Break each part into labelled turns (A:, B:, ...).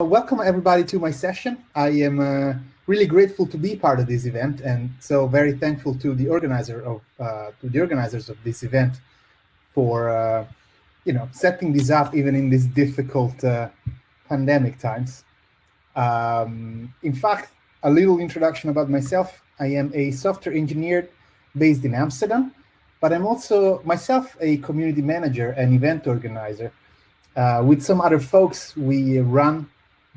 A: Welcome everybody to my session. I am really grateful to be part of this event, and so very thankful to the organizers of this event for setting this up even in these difficult pandemic times. In fact, a little introduction about myself. I am a software engineer based in Amsterdam, but I'm also myself a community manager and event organizer. With some other folks, we run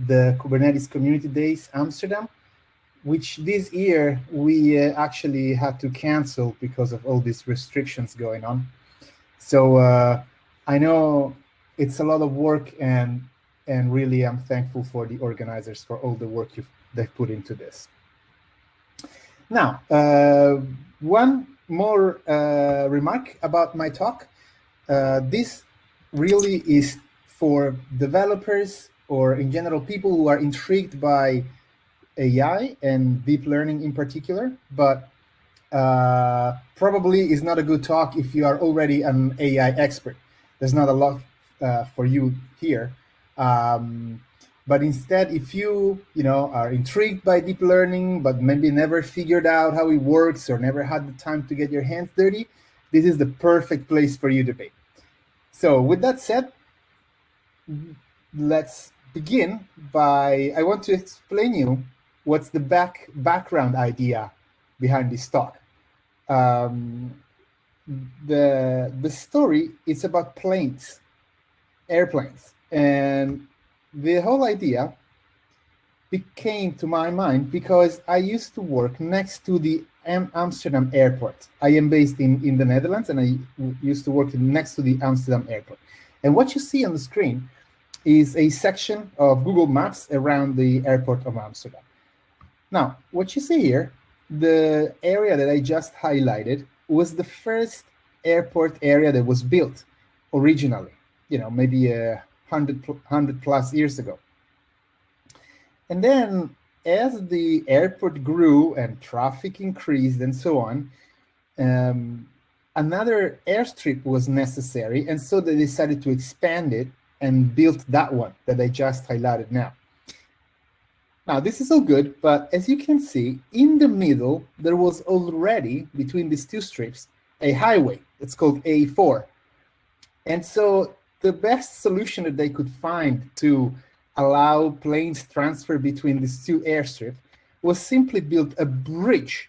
A: the Kubernetes Community Days Amsterdam, which this year we actually had to cancel because of all these restrictions going on. So I know it's a lot of work, and really I'm thankful for the organizers for all the work they've put into this. Now, one more remark about my talk. This really is for developers or in general people who are intrigued by AI and deep learning in particular, but probably is not a good talk if you are already an AI expert. There's not a lot for you here. But instead, if you are intrigued by deep learning, but maybe never figured out how it works or never had the time to get your hands dirty, this is the perfect place for you to be. So with that said, let's begin by, I want to explain you what's the background idea behind this talk. The story is about planes, airplanes, and the whole idea came to my mind because I used to work next to the Amsterdam airport. I am based in the Netherlands, and I used to work next to the Amsterdam airport. And what you see on the screen is a section of Google Maps around the airport of Amsterdam. Now, what you see here, the area that I just highlighted was the first airport area that was built originally, maybe 100 plus years ago. And then as the airport grew and traffic increased and so on, another airstrip was necessary, and so they decided to expand it and built that one that I just highlighted now. Now, this is all good, but as you can see, in the middle, there was already, between these two strips, a highway. It's called A4. And so the best solution that they could find to allow planes transfer between these two airstrips was simply build a bridge,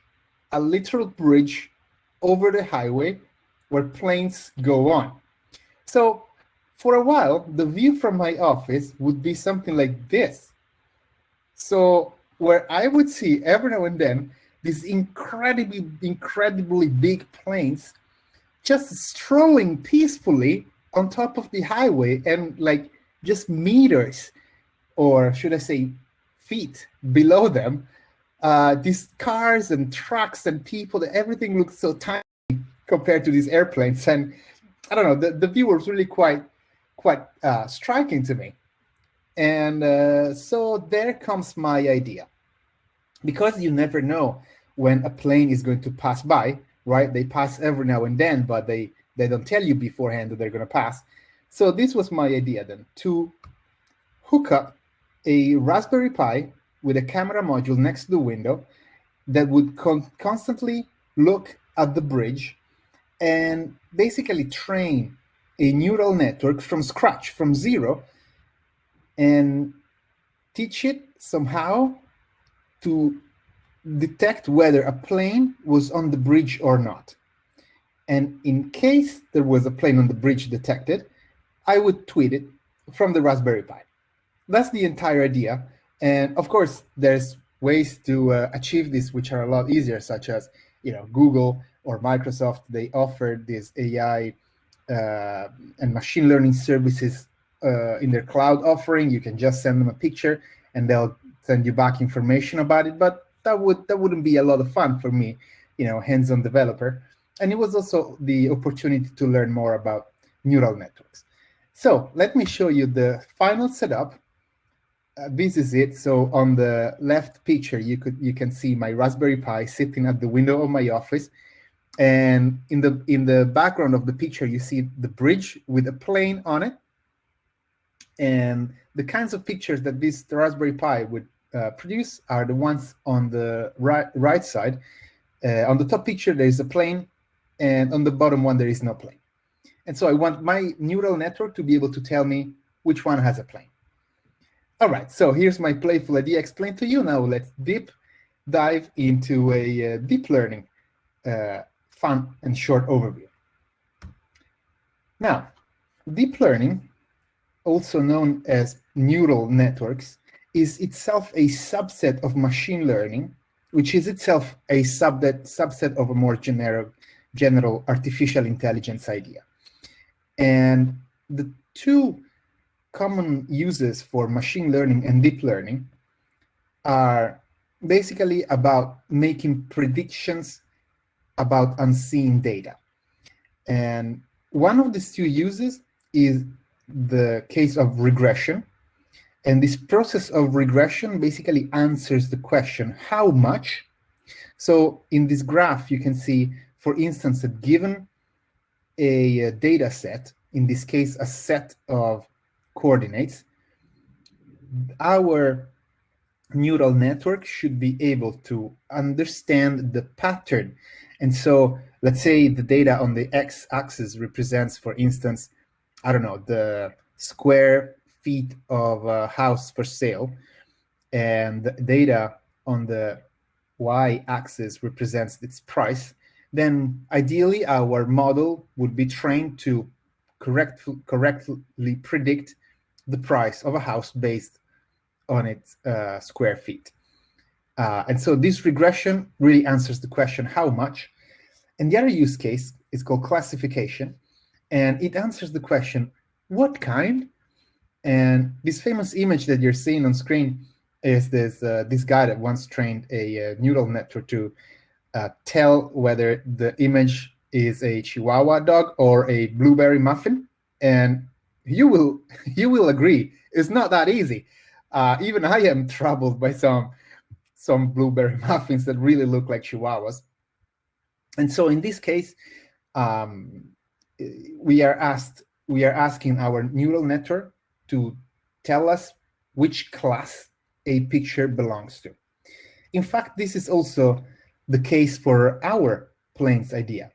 A: a literal bridge over the highway where planes go on. So for a while, the view from my office would be something like this. So where I would see every now and then these incredibly big planes just strolling peacefully on top of the highway, and like just meters, or should I say feet below them, these cars and trucks and people, everything looks so tiny compared to these airplanes. And I don't know, the view was really quite striking to me. And so there comes my idea. Because you never know when a plane is going to pass by, right? They pass every now and then, but they don't tell you beforehand that they're going to pass. So this was my idea then, to hook up a Raspberry Pi with a camera module next to the window that would constantly look at the bridge and basically train a neural network from scratch, from zero, and teach it somehow to detect whether a plane was on the bridge or not. And in case there was a plane on the bridge detected, I would tweet it from the Raspberry Pi. That's the entire idea. And of course, there's ways to achieve this which are a lot easier, such as Google or Microsoft. They offer this AI and machine learning services in their cloud offering. You can just send them a picture and they'll send you back information about it. But that wouldn't be a lot of fun for me, hands-on developer. And it was also the opportunity to learn more about neural networks. So let me show you the final setup. This is it. So on the left picture, you can see my Raspberry Pi sitting at the window of my office. And in the background of the picture, you see the bridge with a plane on it. And the kinds of pictures that this Raspberry Pi would produce are the ones on the right side. On the top picture, there is a plane, and on the bottom one, there is no plane. And so I want my neural network to be able to tell me which one has a plane. All right, so here's my playful idea explained to you. Now let's dive into a deep learning fun and short overview. Now, deep learning, also known as neural networks, is itself a subset of machine learning, which is itself a subset of a more general artificial intelligence idea. And the two common uses for machine learning and deep learning are basically about making predictions about unseen data. And one of these two uses is the case of regression. And this process of regression basically answers the question, how much? So in this graph, you can see, for instance, that given a data set, in this case, a set of coordinates, our neural network should be able to understand the pattern. And so let's say the data on the x-axis represents, for instance, I don't know, the square feet of a house for sale, and the data on the y-axis represents its price, then ideally our model would be trained to correctly predict the price of a house based on its square feet. And so this regression really answers the question, how much? And the other use case is called classification, and it answers the question, what kind? And this famous image that you're seeing on screen is this guy that once trained a neural network to tell whether the image is a Chihuahua dog or a blueberry muffin. And you will agree, it's not that easy. Even I am troubled by some blueberry muffins that really look like Chihuahuas. And so in this case, we are asking our neural network to tell us which class a picture belongs to. In fact, this is also the case for our planes idea.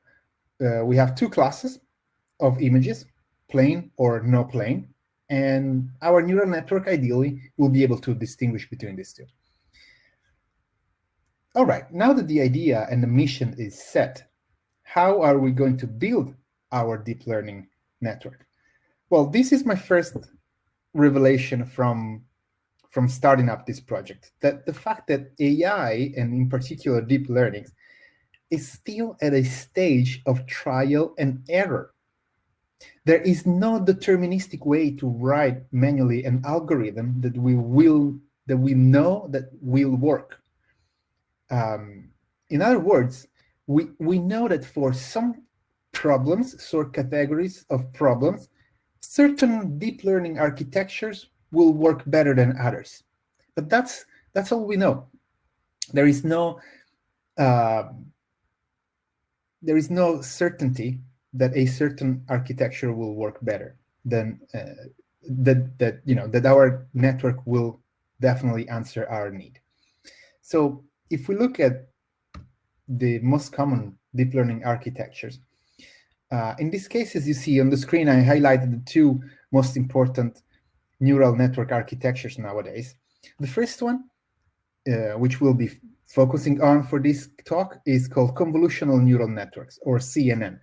A: We have two classes of images, plane or no plane, and our neural network ideally will be able to distinguish between these two. All right, now that the idea and the mission is set, how are we going to build our deep learning network? Well, this is my first revelation from starting up this project, that the fact that AI, and in particular deep learning, is still at a stage of trial and error. There is no deterministic way to write manually an algorithm that we know that will work. In other words, we know that for some problems, sort categories of problems, certain deep learning architectures will work better than others. But that's all we know. There is no certainty that a certain architecture will work better than that our network will definitely answer our need. So if we look at the most common deep learning architectures, in this case, as you see on the screen, I highlighted the two most important neural network architectures nowadays. The first one, which we'll be focusing on for this talk, is called convolutional neural networks, or CNN.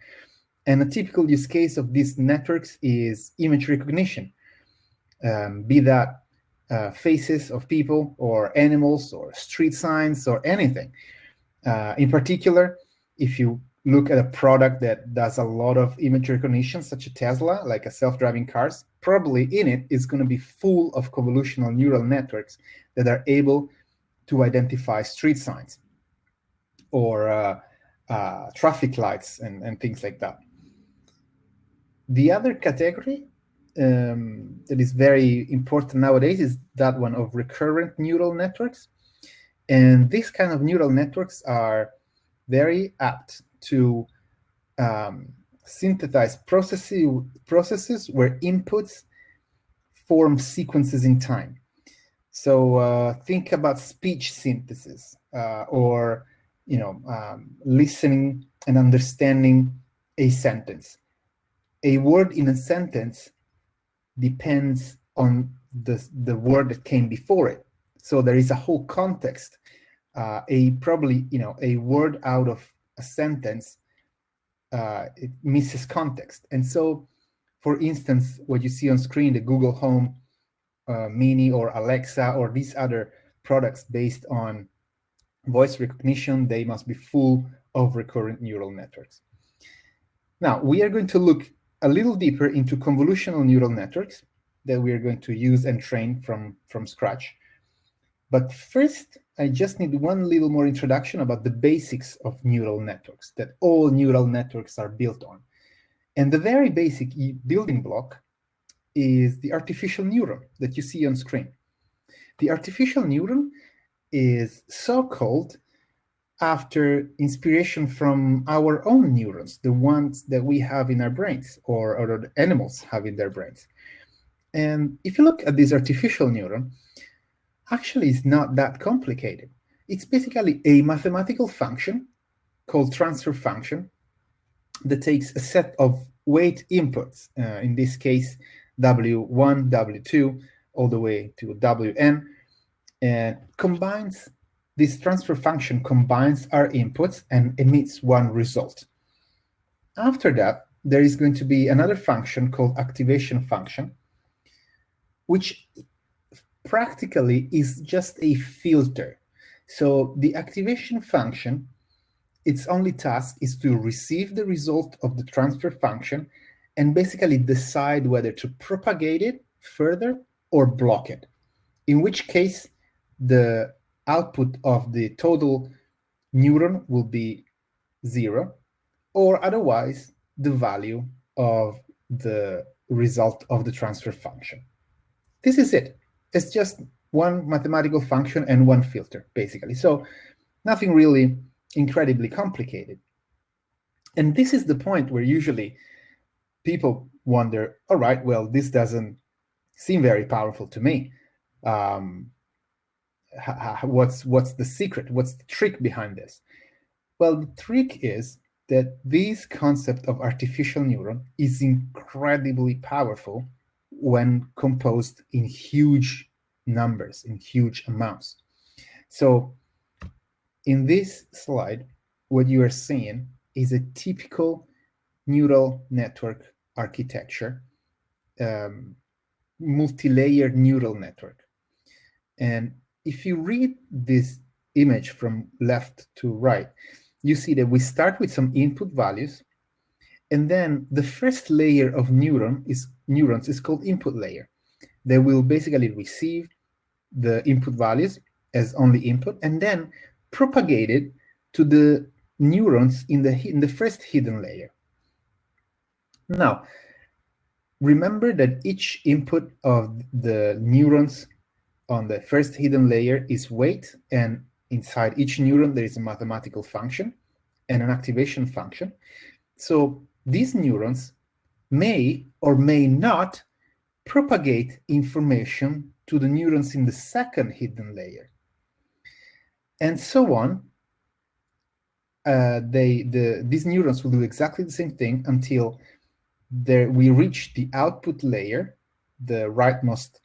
A: And a typical use case of these networks is image recognition, be that faces of people or animals or street signs or anything. In particular, if you look at a product that does a lot of image recognition, such as Tesla, like a self-driving cars, probably in it is going to be full of convolutional neural networks that are able to identify street signs or traffic lights and things like that. The other category that is very important nowadays is that one of recurrent neural networks. And these kind of neural networks are very apt to synthesize processes where inputs form sequences in time. So think about speech synthesis or listening and understanding a sentence. A word in a sentence depends on the word that came before it. So there is a whole context. Probably a word out of a sentence, it misses context. And so, for instance, what you see on screen, the Google Home Mini or Alexa or these other products based on voice recognition, they must be full of recurrent neural networks. Now, we are going to look a little deeper into convolutional neural networks that we are going to use and train from scratch. But first, I just need one little more introduction about the basics of neural networks that all neural networks are built on. And the very basic building block is the artificial neuron that you see on screen. The artificial neuron is so-called after inspiration from our own neurons, the ones that we have in our brains or the animals have in their brains. And if you look at this artificial neuron, actually it's not that complicated. It's basically a mathematical function called transfer function that takes a set of weight inputs, in this case, W1, W2, all the way to Wn, and combines this transfer function combines our inputs and emits one result. After that, there is going to be another function called activation function, which practically is just a filter. So the activation function, its only task is to receive the result of the transfer function and basically decide whether to propagate it further or block it, in which case the output of the total neuron will be 0, or otherwise the value of the result of the transfer function. This is it. It's just one mathematical function and one filter, basically. So nothing really incredibly complicated. And this is the point where usually people wonder, all right, well, this doesn't seem very powerful to me. What's the secret? What's the trick behind this? Well, the trick is that this concept of artificial neuron is incredibly powerful when composed in huge numbers, in huge amounts. So in this slide, what you are seeing is a typical neural network architecture, multi-layered neural network. And if you read this image from left to right, you see that we start with some input values, and then the first layer of neurons is called input layer. They will basically receive the input values as only input, and then propagate it to the neurons in the first hidden layer. Now, remember that each input of the neurons on the first hidden layer is weight, and inside each neuron there is a mathematical function and an activation function. So these neurons may or may not propagate information to the neurons in the second hidden layer, and so on. These neurons will do exactly the same thing until we reach the output layer, the rightmost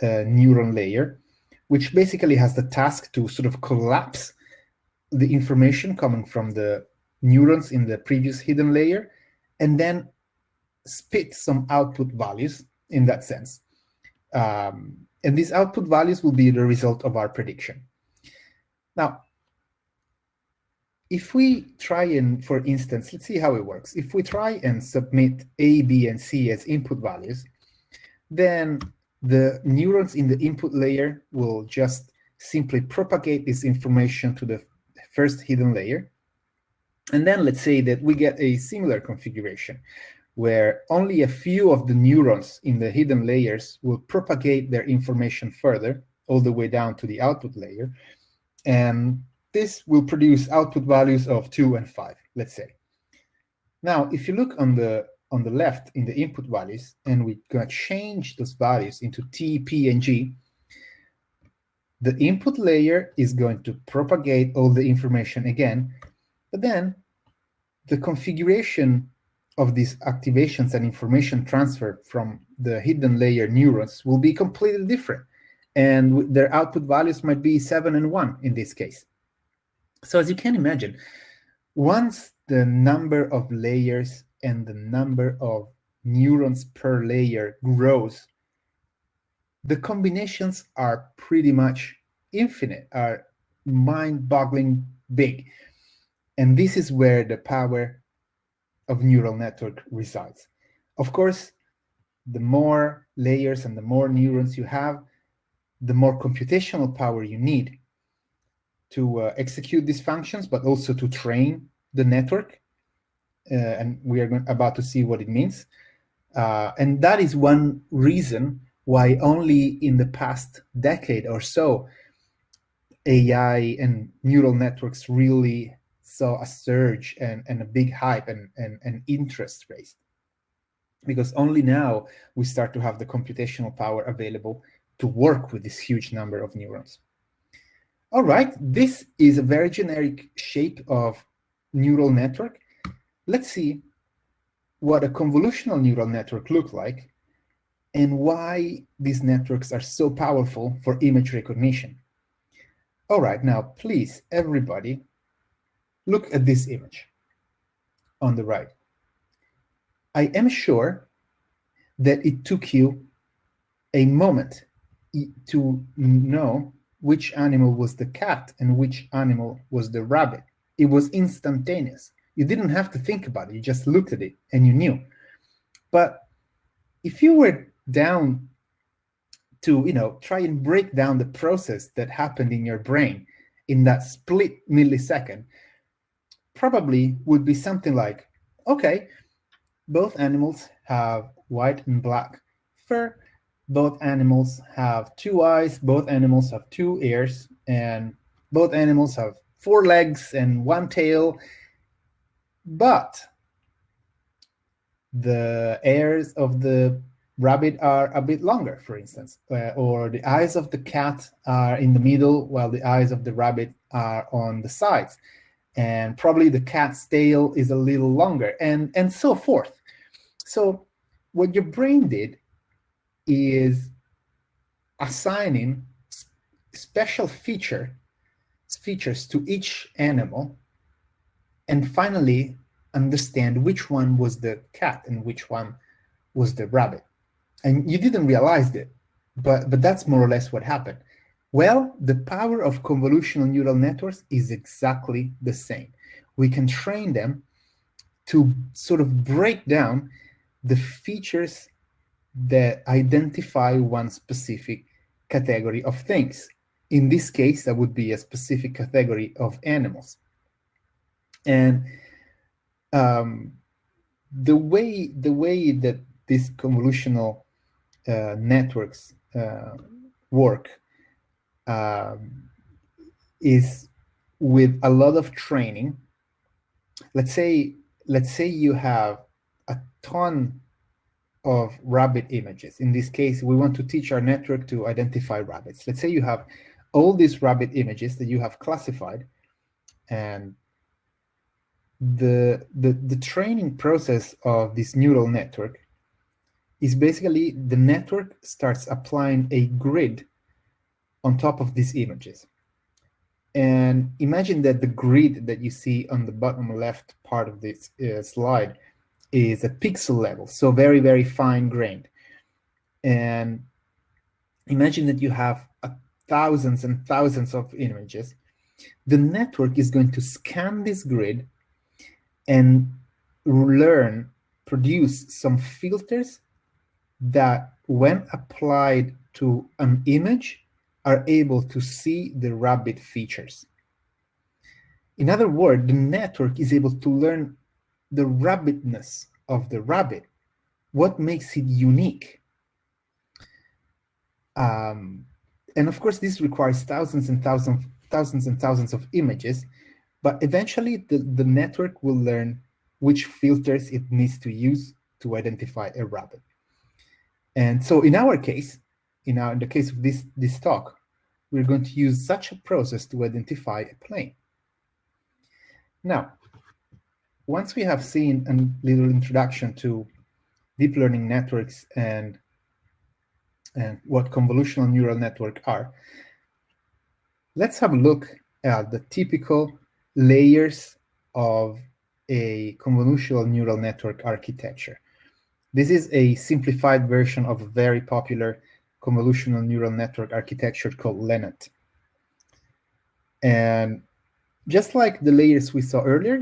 A: neuron layer, which basically has the task to sort of collapse the information coming from the neurons in the previous hidden layer, and then spit some output values in that sense. And these output values will be the result of our prediction. Now, if we try and, for instance, let's see how it works. If we try and submit A, B, and C as input values, then the neurons in the input layer will just simply propagate this information to the first hidden layer. And then let's say that we get a similar configuration where only a few of the neurons in the hidden layers will propagate their information further, all the way down to the output layer. And this will produce output values of 2 and 5, let's say. Now, if you look on the on the left in the input values, and we're going to change those values into T, P, and G, the input layer is going to propagate all the information again, but then the configuration of these activations and information transfer from the hidden layer neurons will be completely different. And their output values might be 7 and 1 in this case. So as you can imagine, once the number of layers and the number of neurons per layer grows, the combinations are pretty much infinite, are mind-boggling big. And this is where the power of neural network resides. Of course, the more layers and the more neurons you have, the more computational power you need to execute these functions, but also to train the network. And we are about to see what it means. And that is one reason why only in the past decade or so, AI and neural networks really saw a surge and a big hype and interest raised. Because only now we start to have the computational power available to work with this huge number of neurons. All right, this is a very generic shape of neural network. Let's see what a convolutional neural network looks like and why these networks are so powerful for image recognition. All right, now please, everybody, look at this image on the right. I am sure that it took you a moment to know which animal was the cat and which animal was the rabbit. It was instantaneous. You didn't have to think about it. You just looked at it and you knew. But if you were down to, try and break down the process that happened in your brain in that split millisecond, probably would be something like, okay, both animals have white and black fur, both animals have 2 eyes, both animals have 2 ears, and both animals have 4 legs and 1 tail, but the ears of the rabbit are a bit longer, for instance, or the eyes of the cat are in the middle while the eyes of the rabbit are on the sides, and probably the cat's tail is a little longer, and so forth. So what your brain did is assigning special features to each animal, and finally understand which one was the cat and which one was the rabbit. And you didn't realize it, but that's more or less what happened. Well, the power of convolutional neural networks is exactly the same. We can train them to sort of break down the features that identify one specific category of things. In this case, that would be a specific category of animals. And the way that these convolutional networks work is with a lot of training. Let's say you have a ton of rabbit images. In this case, we want to teach our network to identify rabbits. Let's say you have all these rabbit images that you have classified, and the training process of this neural network is basically the network starts applying a grid on top of these images. And imagine that the grid that you see on the bottom left part of this slide is a pixel level, so very, very fine grained. And imagine that you have thousands and thousands of images. The network is going to scan this grid and produce some filters that, when applied to an image, are able to see the rabbit features. In other words, the network is able to learn the rabbitness of the rabbit, what makes it unique. And of course, this requires thousands and thousands of images, but eventually the network will learn which filters it needs to use to identify a rabbit. And so in our case, in the case of this talk, we're going to use such a process to identify a plane. Now, once we have seen a little introduction to deep learning networks and what convolutional neural networks are, let's have a look at the typical layers of a convolutional neural network architecture. This is a simplified version of a very popular convolutional neural network architecture called LeNet. And just like the layers we saw earlier,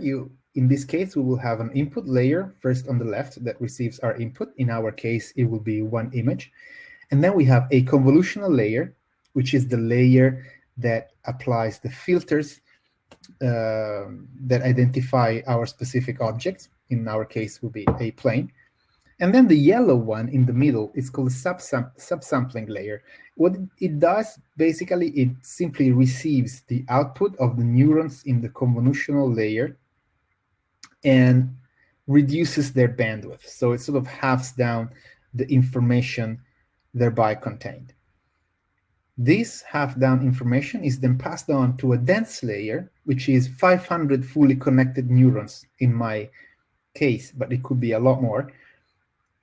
A: in this case, we will have an input layer first on the left that receives our input. In our case, it will be one image. And then we have a convolutional layer, which is the layer that applies the filters that identify our specific objects. In our case, will be a plane. And then the yellow one in the middle is called a subsampling layer. What it does, basically, it simply receives the output of the neurons in the convolutional layer and reduces their bandwidth. So it sort of halves down the information thereby contained. This half-down information is then passed on to a dense layer, which is 500 fully connected neurons in my case, but it could be a lot more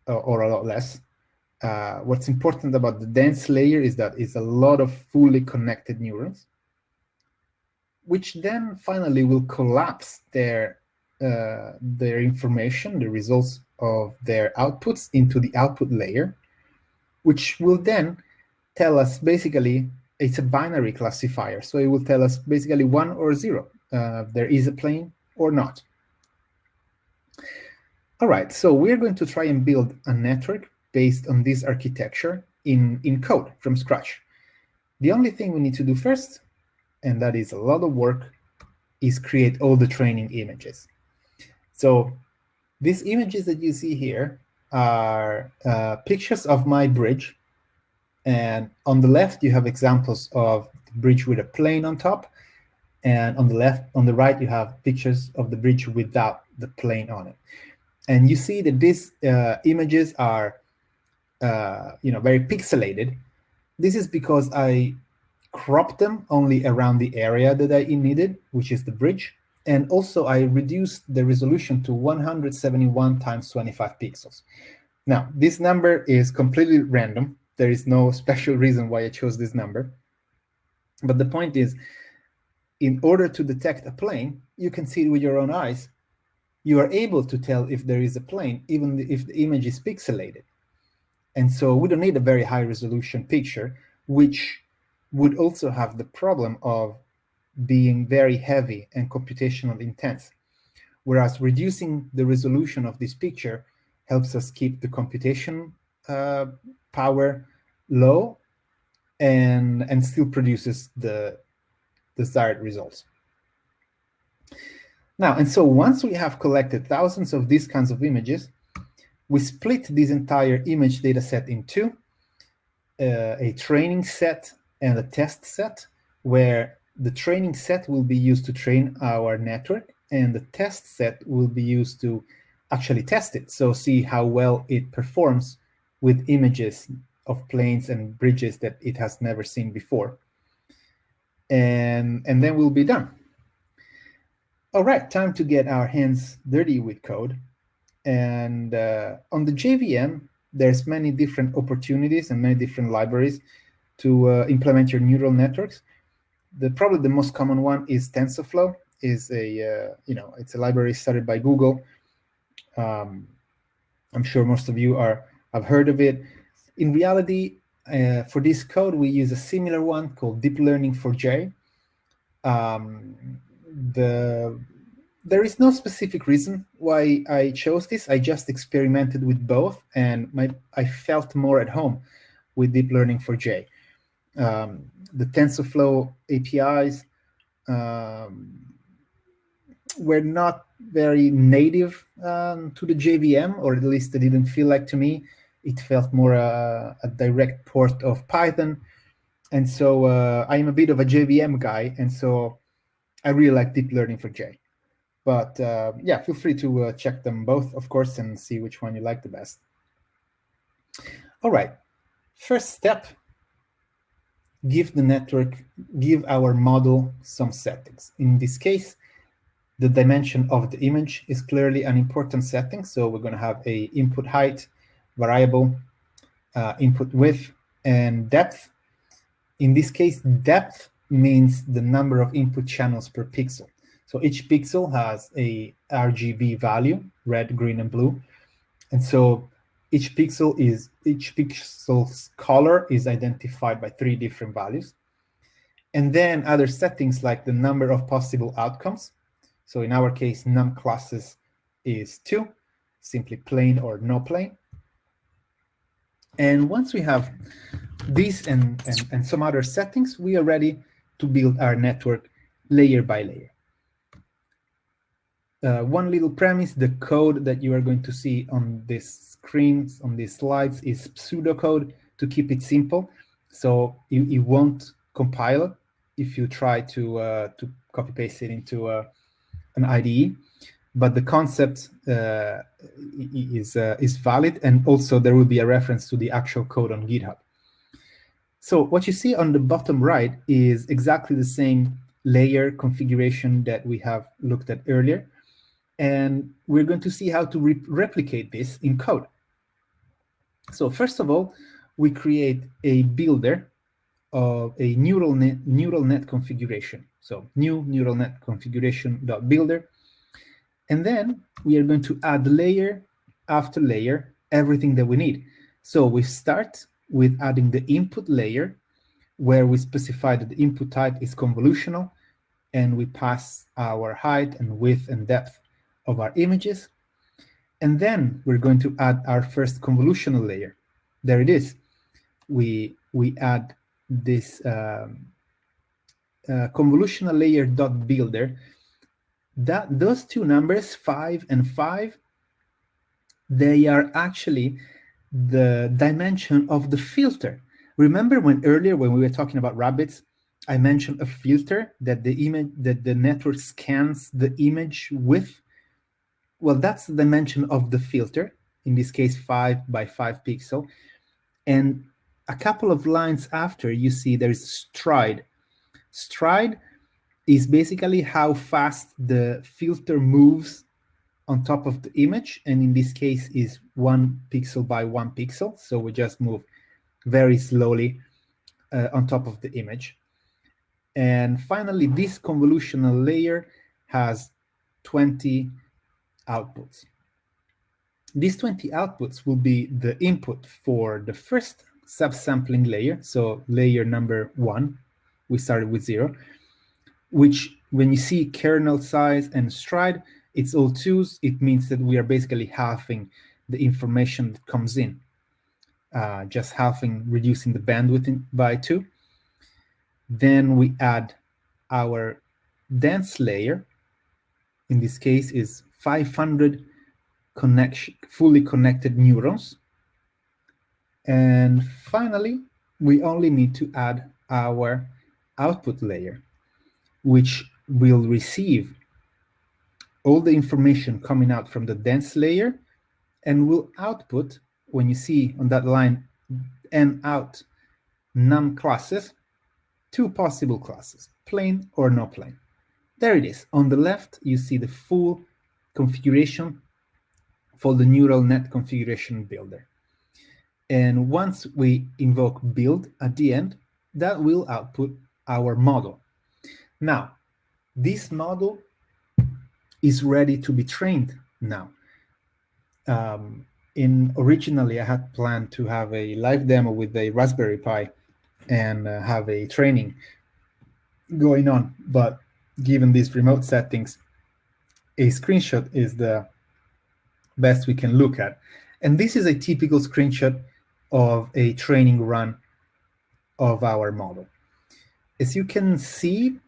A: or a lot less. What's important about the dense layer is that it's a lot of fully connected neurons, which then finally will collapse their information, the results of their outputs, into the output layer, which will then tell us, basically, it's a binary classifier. So it will tell us basically 1 or 0. There is a plane or not. All right, so we're going to try and build a network based on this architecture in code from scratch. The only thing we need to do first, and that is a lot of work, is create all the training images. So these images that you see here are pictures of my bridge. And on the left, you have examples of the bridge with a plane on top. And on the right, you have pictures of the bridge without the plane on it. And you see that these images are very pixelated. This is because I cropped them only around the area that I needed, which is the bridge. And also, I reduced the resolution to 171 times 25 pixels. Now, this number is completely random. There is no special reason why I chose this number. But the point is, in order to detect a plane, you can see it with your own eyes. You are able to tell if there is a plane, even if the image is pixelated. And so we don't need a very high resolution picture, which would also have the problem of being very heavy and computationally intense. Whereas reducing the resolution of this picture helps us keep the computation power low and still produces the desired results. Now, and so once we have collected thousands of these kinds of images, we split this entire image data set in two, a training set and a test set, where the training set will be used to train our network, and the test set will be used to actually test it, so see how well it performs with images of planes and bridges that it has never seen before. And then we'll be done. All right, time to get our hands dirty with code. And on the JVM, there's many different opportunities and many different libraries to implement your neural networks. Probably the most common one is TensorFlow. It's a library started by Google. I'm sure most of you have heard of it. In reality, for this code, we use a similar one called DeepLearning for J. There is no specific reason why I chose this. I just experimented with both, and I felt more at home with DeepLearning for J. The TensorFlow APIs were not very native to the JVM, or at least they didn't feel like to me. It felt more a direct port of Python. And so I'm a bit of a JVM guy, and so I really like DeepLearning for J. But yeah, feel free to check them both, of course, and see which one you like the best. All right, first step, give our model some settings. In this case, the dimension of the image is clearly an important setting. So we're going to have a input height variable, input width, and depth. In this case, depth means the number of input channels per pixel. So each pixel has a RGB value, red, green, and blue. And so each pixel's color is identified by 3 different values. And then other settings like the number of possible outcomes. So in our case, num classes is 2, simply plain or no plain. And once we have these and some other settings, we are ready to build our network layer by layer. One little premise, the code that you are going to see on this screens, on these slides, is pseudocode to keep it simple. So it won't compile if you try to copy paste it into an IDE. But the concept is valid, and also there will be a reference to the actual code on GitHub. So what you see on the bottom right is exactly the same layer configuration that we have looked at earlier. And we're going to see how to replicate this in code. So first of all, we create a builder of a neural net configuration. So new neural net configuration.builder. And then we are going to add layer after layer, everything that we need. So we start with adding the input layer, where we specify that the input type is convolutional, and we pass our height and width and depth of our images. And then we're going to add our first convolutional layer. There it is. We add this convolutional layer dot builder. Those two numbers, 5 and 5, they are actually the dimension of the filter. Remember when earlier when we were talking about rabbits, I mentioned a filter that the network scans the image with? Well, that's the dimension of the filter, in this case 5 by 5 pixel. And a couple of lines after, you see there's stride. Stride is basically how fast the filter moves on top of the image, and in this case is 1 pixel by 1 pixel. So we just move very slowly on top of the image. And finally, this convolutional layer has 20 outputs. These 20 outputs will be the input for the first subsampling layer, so layer number 1, we started with 0, which when you see kernel size and stride, it's all 2s. It means that we are basically halving the information that comes in, just halving, reducing the bandwidth by 2. Then we add our dense layer. In this case is 500 fully connected neurons. And finally, we only need to add our output layer, which will receive all the information coming out from the dense layer and will output, when you see on that line, n out num classes, 2 possible classes, plain or no plain. There it is. On the left, you see the full configuration for the neural net configuration builder. And once we invoke build at the end, that will output our model. Now, this model is ready to be trained now. Originally, I had planned to have a live demo with a Raspberry Pi and have a training going on, but given these remote settings, a screenshot is the best we can look at. And this is a typical screenshot of a training run of our model. As you can see,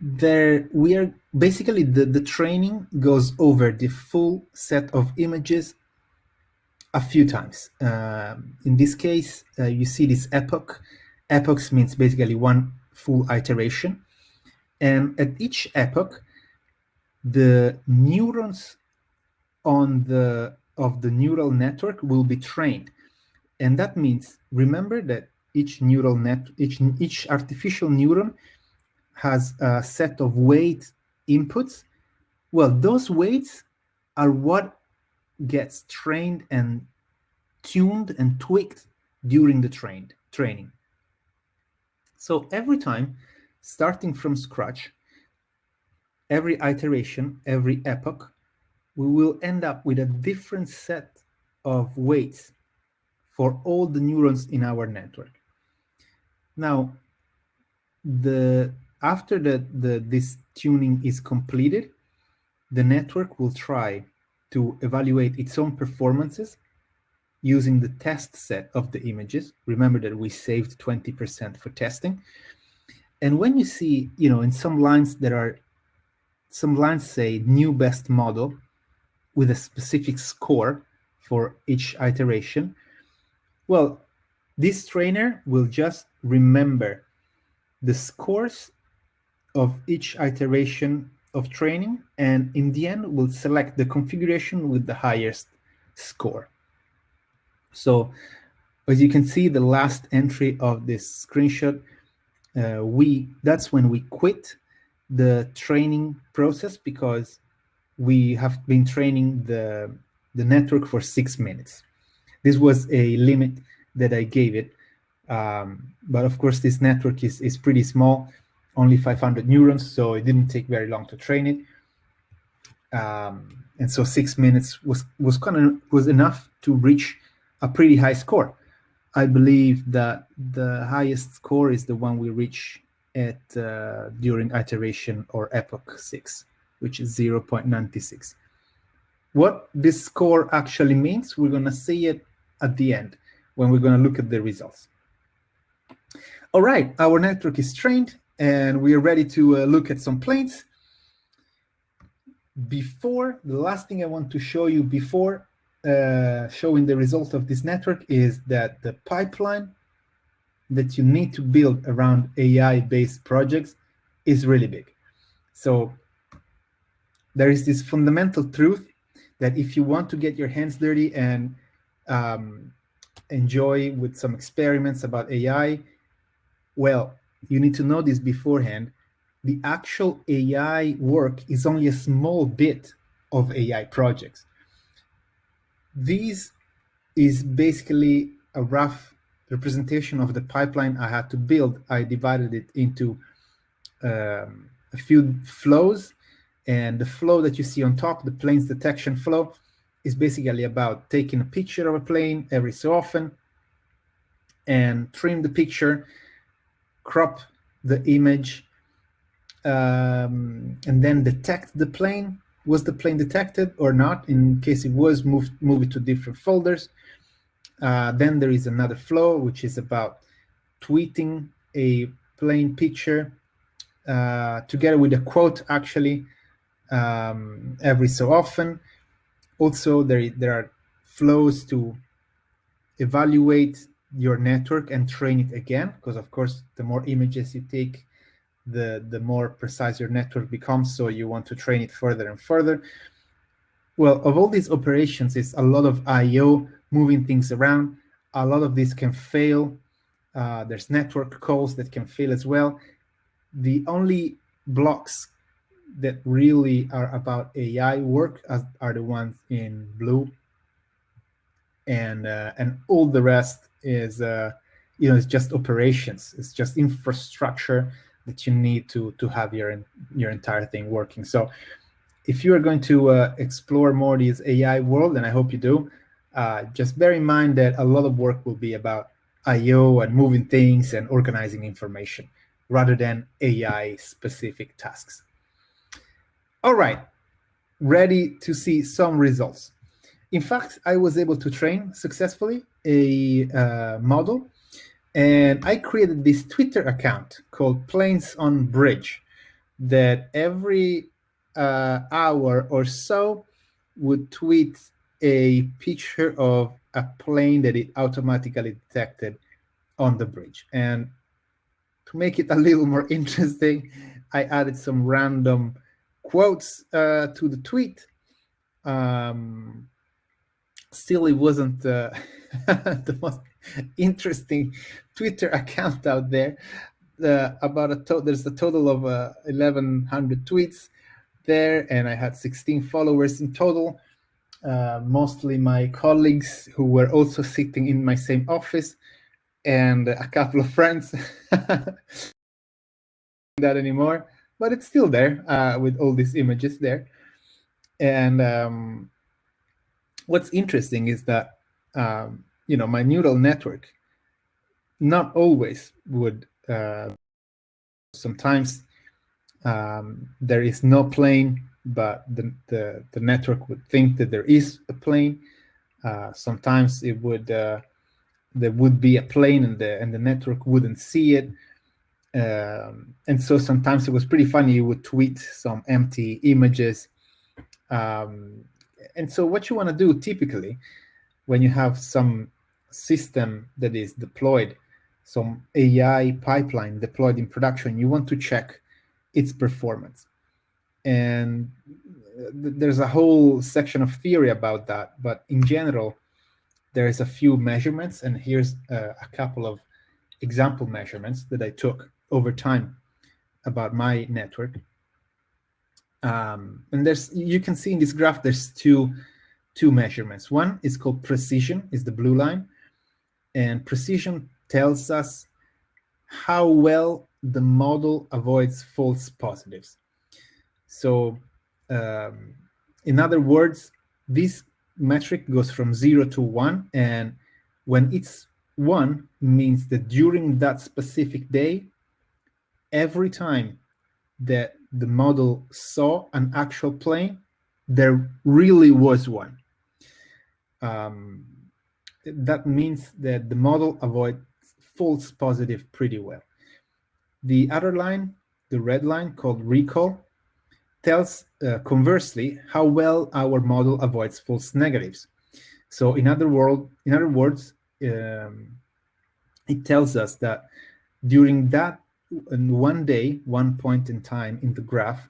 A: there we are basically the training goes over the full set of images a few times. In this case, you see this epoch. Epochs means basically one full iteration. And at each epoch, the neurons of the neural network will be trained. And that means, remember that each artificial neuron has a set of weight inputs. Well, those weights are what gets trained and tuned and tweaked during the training. So every time, starting from scratch, every iteration, every epoch, we will end up with a different set of weights for all the neurons in our network. Now, after this tuning is completed, the network will try to evaluate its own performances using the test set of the images. Remember that we saved 20% for testing. And when you see, in some lines some lines say new best model with a specific score for each iteration, well, this trainer will just remember the scores of each iteration of training, and in the end will select the configuration with the highest score. So as you can see, the last entry of this screenshot, that's when we quit the training process, because we have been training the network for 6 minutes. This was a limit that I gave it. But of course, this network is pretty small, only 500 neurons, so it didn't take very long to train it. And so 6 minutes was enough to reach a pretty high score. I believe that the highest score is the one we reach at during iteration or epoch 6, which is 0.96. What this score actually means, we're going to see it at the end when we're going to look at the results. All right, our network is trained and we are ready to look at some planes. The last thing I want to show you before showing the result of this network is that the pipeline that you need to build around AI-based projects is really big. So there is this fundamental truth that if you want to get your hands dirty and enjoy with some experiments about AI, well, you need to know this beforehand. The actual AI work is only a small bit of AI projects. This is basically a rough representation of the pipeline I had to build. I divided it into a few flows, and the flow that you see on top, the planes detection flow, is basically about taking a picture of a plane every so often and trim the picture, crop the image, and then detect the plane. Was the plane detected or not? In case it was, move it to different folders. Then there is another flow, which is about tweeting a plane picture together with a quote, actually, every so often. Also, there are flows to evaluate your network and train it again, because of course, the more images you take, the more precise your network becomes, so you want to train it further and further. Well, of all these operations, it's a lot of I/O, moving things around. A lot of this can fail. There's network calls that can fail as well. The only blocks that really are about AI work are the ones in blue, and all the rest is it's just operations. It's just infrastructure that you need to have your entire thing working. So if you are going to explore more this AI world, and I hope you do, just bear in mind that a lot of work will be about I/O and moving things and organizing information rather than AI-specific tasks. All right, ready to see some results. In fact, I was able to train successfully a model, and I created this Twitter account called Planes on Bridge that every hour or so would tweet a picture of a plane that it automatically detected on the bridge. And to make it a little more interesting, I added some random quotes to the tweet. Still, it wasn't the most interesting Twitter account out there. There's a total of 1,100 tweets there, and I had 16 followers in total. Mostly my colleagues who were also sitting in my same office, and a couple of friends. That anymore, but it's still there with all these images there. And what's interesting is that my neural network not always would. Sometimes there is no plane, but the network would think that there is a plane. Sometimes it would there would be a plane and the network wouldn't see it. And so sometimes it was pretty funny. You would tweet some empty images. And so what you want to do typically when you have some system that is deployed, some AI pipeline deployed in production, you want to check its performance. And there's a whole section of theory about that. But in general, there's a few measurements. And here's a couple of example measurements that I took over time about my network. And you can see in this graph, there's two measurements. One is called precision, is the blue line. And precision tells us how well the model avoids false positives. So in other words, this metric goes from 0 to 1. And when it's 1 means that during that specific day, every time that the model saw an actual plane, there really was one. That means that the model avoids false positive pretty well. The other line, the red line called recall, tells conversely how well our model avoids false negatives. So in other words, it tells us that during that one day, one point in time in the graph,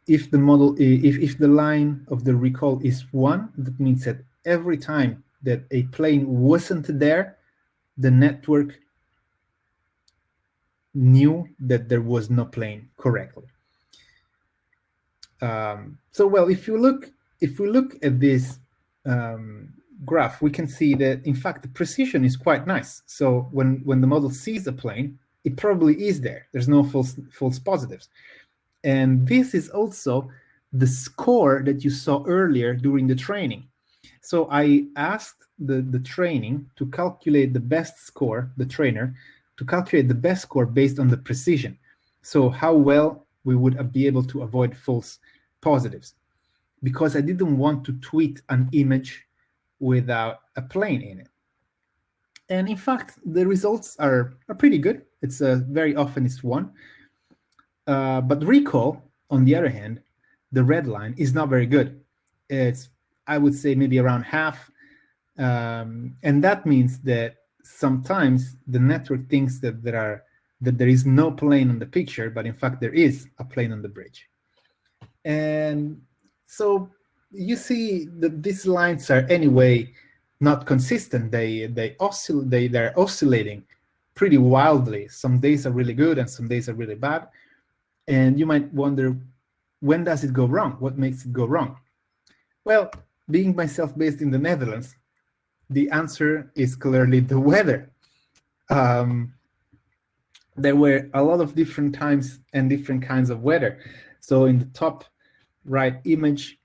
A: if the line of the recall is 1, that means that every time that a plane wasn't there, the network knew that there was no plane correctly. So well, if we look at this graph, we can see that in fact the precision is quite nice. So when the model sees a plane, it probably is there. There's no false positives. And this is also the score that you saw earlier during the training. So I asked the training to calculate the best score, the trainer, to calculate the best score based on the precision. So how well we would be able to avoid false positives. Because I didn't want to tweet an image without a plane in it. And in fact, the results are pretty good. It's very often it's 1. But recall, on the other hand, the red line is not very good. It's, I would say, maybe around half. And that means that sometimes the network thinks that there is no plane on the picture, but in fact there is a plane on the bridge. And so you see that these lines are anyway not consistent. They're oscillating pretty wildly. Some days are really good and some days are really bad. And you might wonder, when does it go wrong? What makes it go wrong? Well, being myself based in the Netherlands, the answer is clearly the weather. There were a lot of different times and different kinds of weather. So in the top right image,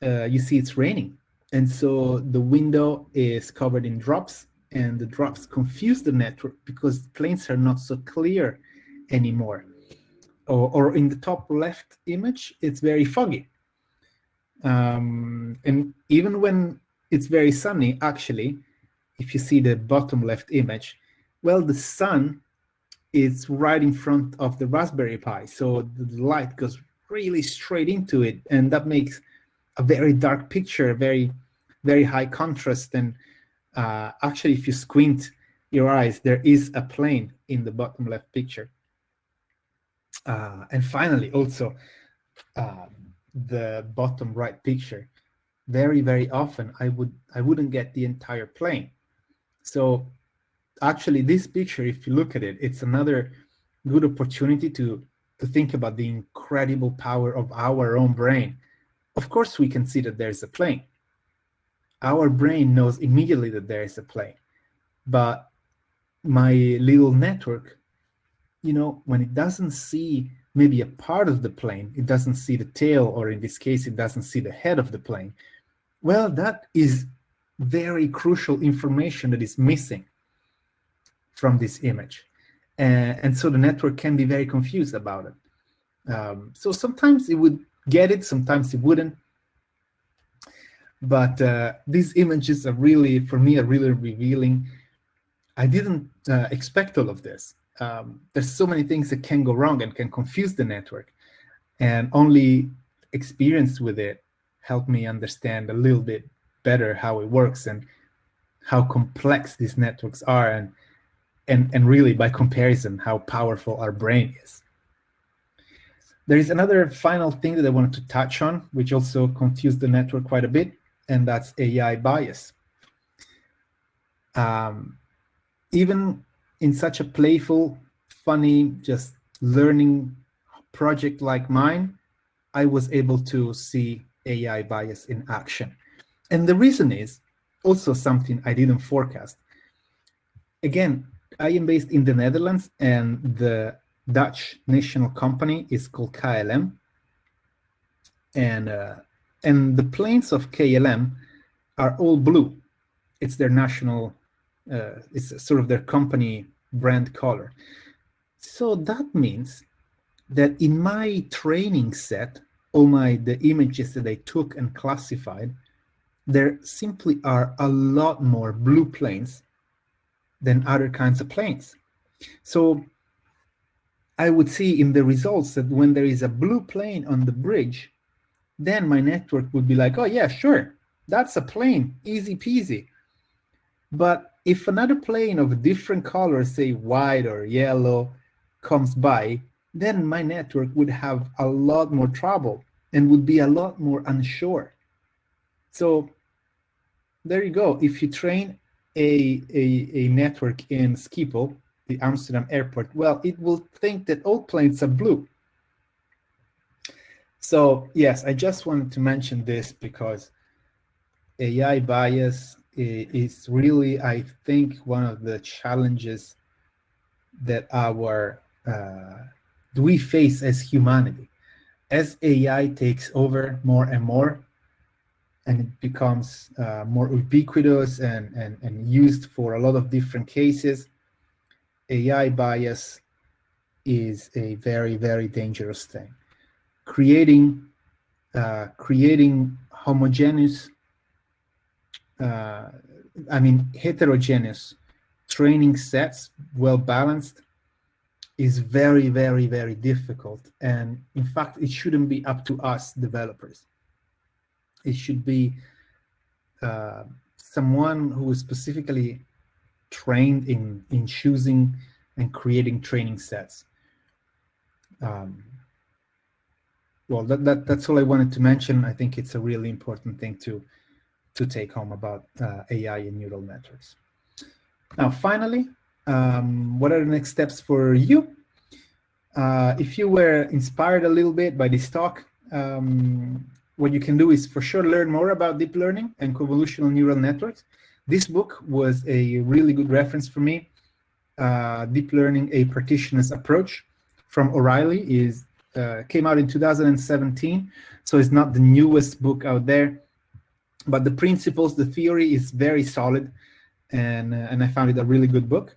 A: you see it's raining. And so the window is covered in drops, and the drops confuse the network because the planes are not so clear anymore. Or in the top left image, it's very foggy. And even when it's very sunny, actually, if you see the bottom left image, well, the sun is right in front of the Raspberry Pi. So the light goes really straight into it. And that makes a very dark picture, very, very high contrast. And actually, if you squint your eyes, there is a plane in the bottom left picture. And finally, also, the bottom right picture. Very, very often, I wouldn't get the entire plane. So actually, this picture, if you look at it, it's another good opportunity to think about the incredible power of our own brain. Of course, we can see that there's a plane. Our brain knows immediately that there is a plane. But my little network, you know, when it doesn't see maybe a part of the plane, it doesn't see the tail, or in this case, it doesn't see the head of the plane. Well, that is very crucial information that is missing from this image. And so the network can be very confused about it. So sometimes it would get it, sometimes it wouldn't. But these images are really, for me, are really revealing. I didn't expect all of this. There's so many things that can go wrong and can confuse the network. And only experience with it helped me understand a little bit better how it works and how complex these networks are, and really, by comparison, how powerful our brain is. There is another final thing that I wanted to touch on, which also confused the network quite a bit, and that's AI bias. Even in such a playful, funny, just learning project like mine, I was able to see AI bias in action. And the reason is also something I didn't forecast. Again, I am based in the Netherlands, and the Dutch national company is called KLM. And the planes of KLM are all blue. It's their national, it's sort of their company brand color. So that means that in my training set, all the images that I took and classified, there simply are a lot more blue planes than other kinds of planes. So I would see in the results that when there is a blue plane on the bridge, then my network would be like, oh yeah, sure, that's a plane, easy peasy. But if another plane of a different color, say white or yellow, comes by, then my network would have a lot more trouble and would be a lot more unsure. So there you go. If you train a network in Schiphol, the Amsterdam airport, well, it will think that all planes are blue. So yes, I just wanted to mention this because AI bias is really, I think, one of the challenges that we face as humanity. As AI takes over more and more, and it becomes more ubiquitous and used for a lot of different cases, AI bias is a very, very dangerous thing. Creating homogeneous, heterogeneous training sets, well balanced, is very, very, very difficult. And in fact, it shouldn't be up to us developers. It should be someone who is specifically trained in choosing and creating training sets. Well, that's all I wanted to mention. I think it's a really important thing to take home about AI and neural networks. Now, finally, what are the next steps for you? If you were inspired a little bit by this talk, what you can do is for sure learn more about deep learning and convolutional neural networks. This book was a really good reference for me. Deep Learning, a Partitionless Approach from O'Reilly came out in 2017, so it's not the newest book out there, but the principles, the theory is very solid, and I found it a really good book.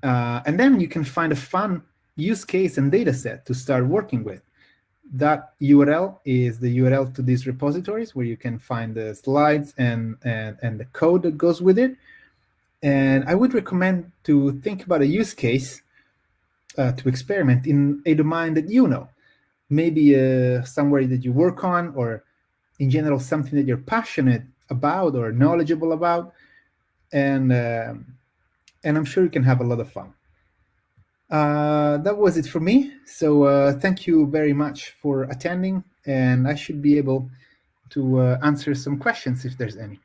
A: And then you can find a fun use case and data set to start working with. That URL is the URL to these repositories where you can find the slides and the code that goes with it. And I would recommend to think about a use case to experiment in a domain that you know, maybe somewhere that you work on, or in general something that you're passionate about or knowledgeable about, and I'm sure you can have a lot of fun. That was it for me. So thank you very much for attending, and I should be able to answer some questions if there's any.